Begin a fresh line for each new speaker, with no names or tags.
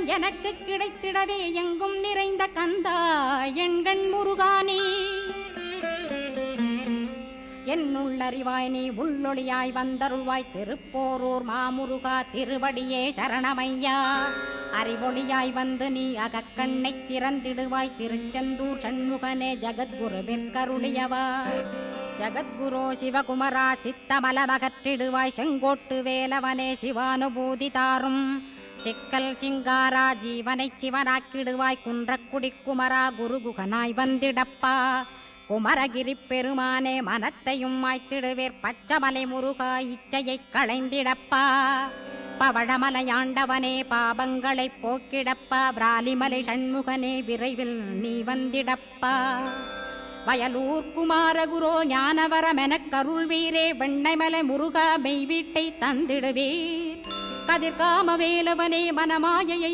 வரம் எனக்கு கிடைத்திடவே எங்கும் நிறைந்த கந்தா எண்கண் முருகானே என்னுள்ளறிவாய் நீ உள்ளொளியாய் வந்தருள்வாய் திருப்போரூர் மாமுருகா திருவடியே சரணமையா அறிவொளியாய் வந்து நீ அகக்கண்ணை திறந்திடுவாய் திருச்செந்தூர் சண்முகனே ஜகத்குருவிற்கருளியவா ஜகத்குரோ சிவகுமரா சித்தமலமகற்றிடுவாய் செங்கோட்டு வேலவனே சிவானுபூதி தாரும் சிக்கல் சிங்காரா ஜீவனை சிவனாக்கிடுவாய் குன்றக்குடி குமரா குருகுகனாய் வந்திடப்பா குமரகிரி பெருமானே மனத்தையும் மாய்த்திடுவேர் பச்சமலை முருகா இச்சையை களைந்திடப்பா பவழமலையாண்டவனே பாபங்களை போக்கிடப்பா பிராலிமலை சண்முகனே விரைவில் நீ வந்திடப்பா வயலூர் குமாரகுரோ ஞானவரமெனக் கருள்வீரே வெண்ணைமலை முருகா மெய் வீட்டை தந்திடுவீர் கதிர்காம வேலவனே மனமாயை